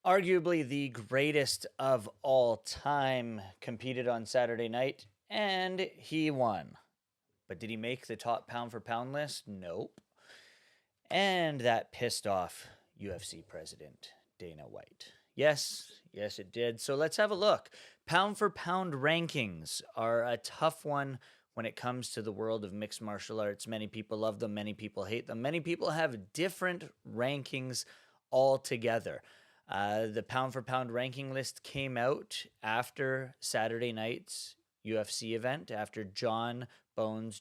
Arguably the greatest of all time, competed on Saturday night, and he won. But did he make the top pound for pound list? Nope. And that pissed off UFC President Dana White. Yes, it did. So let's have a look. Pound for pound rankings are a tough one when it comes to the world of mixed martial arts. Many people love them, many people hate them. Many people have different rankings altogether. The pound for pound ranking list came out after Saturday night's UFC event, after Jon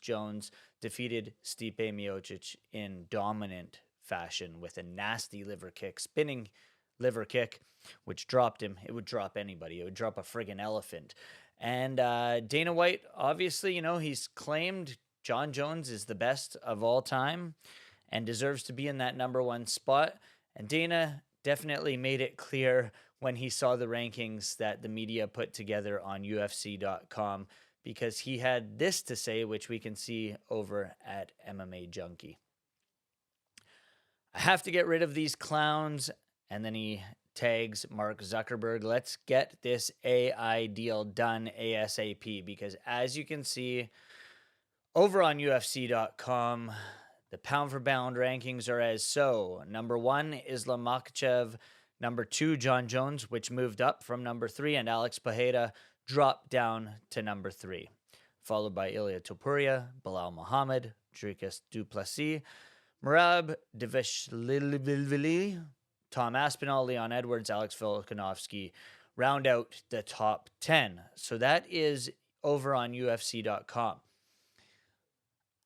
Jones defeated Stipe Miocic in dominant fashion with a nasty liver kick, spinning liver kick, which dropped him. It would drop anybody. It would drop a friggin' elephant. And Dana White, obviously, he's claimed Jon Jones is the best of all time and deserves to be in that number one spot. And Dana definitely made it clear when he saw the rankings that the media put together on UFC.com, because he had this to say, which we can see over at MMA Junkie. I have to get rid of these clowns. And then he tags Mark Zuckerberg. Let's get this AI deal done ASAP, because as you can see over on UFC.com, the pound for pound rankings are as so. Number 1, Islam Makhachev. Number 2, Jon Jones, which moved up from number 3, and Alex Pereira dropped down to number 3. Followed by Ilia Topuria, Bilal Muhammad, Dricus Duplessis, Merab Devishvili, Tom Aspinall, Leon Edwards, Alex Volkanovski round out the top 10. So that is over on UFC.com.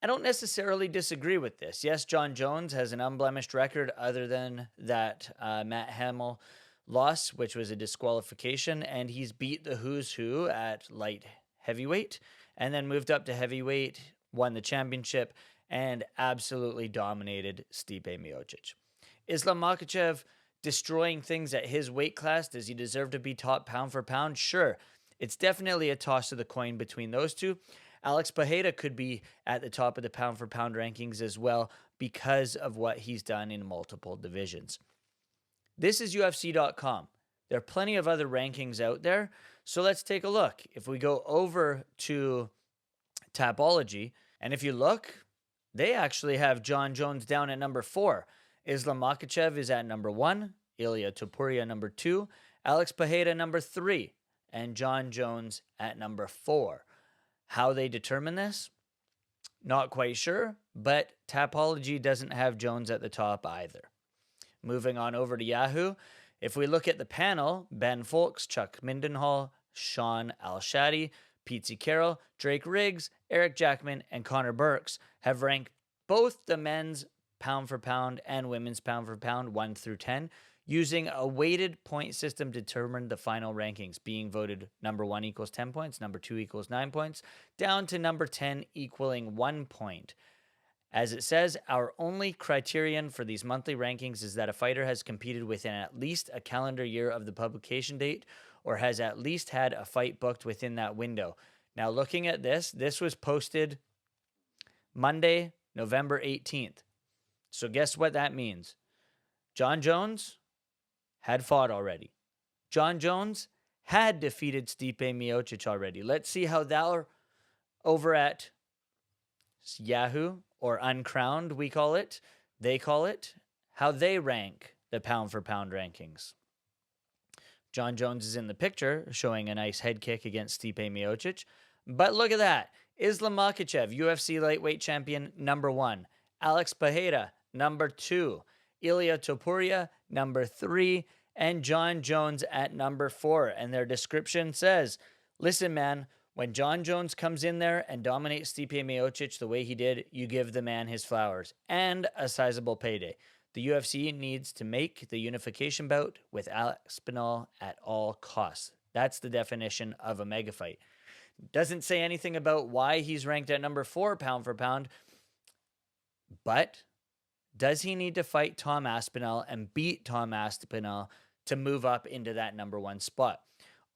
I don't necessarily disagree with this. Yes, Jon Jones has an unblemished record other than that Matt Hamill loss, which was a disqualification, and he's beat the who's who at light heavyweight and then moved up to heavyweight, won the championship, and absolutely dominated Stipe Miocic. Islam Makhachev destroying things at his weight class. Does he deserve to be top pound for pound? Sure. It's definitely a toss of the coin between those two. Alex Pereira could be at the top of the pound for pound rankings as well because of what he's done in multiple divisions. This is UFC.com. There are plenty of other rankings out there, so let's take a look. If we go over to Tapology, and if you look, they actually have Jon Jones down at number 4. Islam Makhachev is at number 1, Ilia Topuria number 2, Alex Pereira number 3, and Jon Jones at number 4. How they determine this? Not quite sure, but Tapology doesn't have Jones at the top either. Moving on over to Yahoo, if we look at the panel, Ben Fowlkes, Chuck Mindenhall, Sean Al-Shadi, Pete Carroll, Drake Riggs, Eric Jackman, and Connor Burks have ranked both the men's pound for pound and women's pound for pound 1 through 10 using a weighted point system to determine the final rankings, being voted number 1 equals 10 points, number 2 equals 9 points, down to number 10 equaling 1 point. As it says, our only criterion for these monthly rankings is that a fighter has competed within at least a calendar year of the publication date or has at least had a fight booked within that window. Now, looking at this was posted Monday, November 18th. So guess what that means? Jon Jones had fought already. Jon Jones had defeated Stipe Miocic already. Let's see how they're over at Yahoo, or Uncrowned, we call it. They call it. How they rank the pound for pound rankings. Jon Jones is in the picture, showing a nice head kick against Stipe Miocic. But look at that. Islam Makhachev, UFC lightweight champion, number 1. Alex Pereira, number 2. Ilia Topuria, number 3. And Jon Jones at number 4. And their description says, listen, man, when Jon Jones comes in there and dominates Stipe Miocic the way he did, you give the man his flowers and a sizable payday. The UFC needs to make the unification bout with Alex Spinall at all costs. That's the definition of a mega fight. Doesn't say anything about why he's ranked at number 4 pound for pound, but does he need to fight Tom Aspinall and beat Tom Aspinall to move up into that number 1 spot?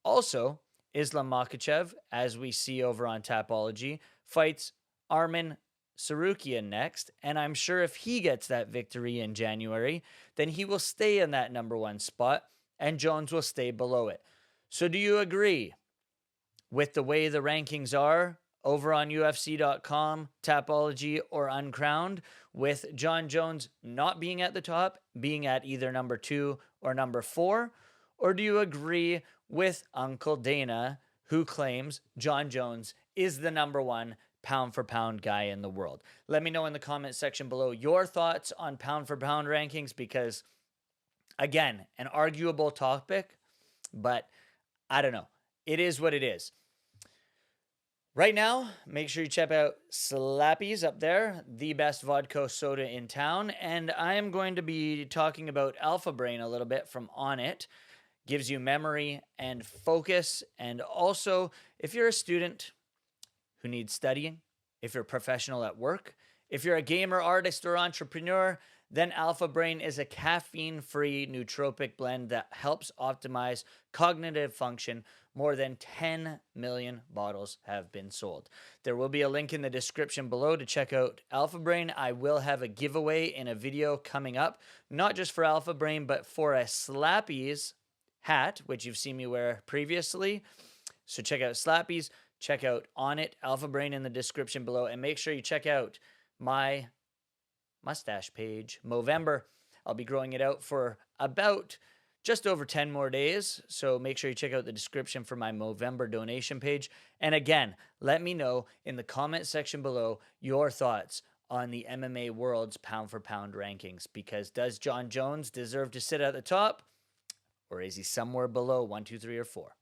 Also, Islam Makhachev, as we see over on Tapology, fights Arman Sarukian next, and I'm sure if he gets that victory in January, then he will stay in that number 1 spot and Jones will stay below it. So do you agree with the way the rankings are over on UFC.com, Tapology, or Uncrowned, with Jon Jones not being at the top, being at either number 2 or number 4? Or do you agree with Uncle Dana, who claims Jon Jones is the number 1 pound for pound guy in the world? Let me know in the comment section below your thoughts on pound for pound rankings, because, again, an arguable topic, but I don't know. It is what it is. Right now, make sure you check out Slappy's up there, the best vodka soda in town. And I am going to be talking about Alpha Brain a little bit from On It. Gives you memory and focus. And also, if you're a student who needs studying, if you're a professional at work, if you're a gamer, artist, or entrepreneur, then Alpha Brain is a caffeine-free nootropic blend that helps optimize cognitive function. More than 10 million bottles have been sold. There will be a link in the description below to check out Alpha Brain. I will have a giveaway in a video coming up, not just for Alpha Brain, but for a Slappy's hat, which you've seen me wear previously. So check out Slappy's, check out On It, Alpha Brain in the description below, and make sure you check out my mustache page, Movember. I'll be growing it out for about just over 10 more days, so make sure you check out the description for my Movember donation page. And again, let me know in the comment section below your thoughts on the MMA World's pound for pound rankings, because does Jon Jones deserve to sit at the top, or is he somewhere below 1, 2, 3, or 4?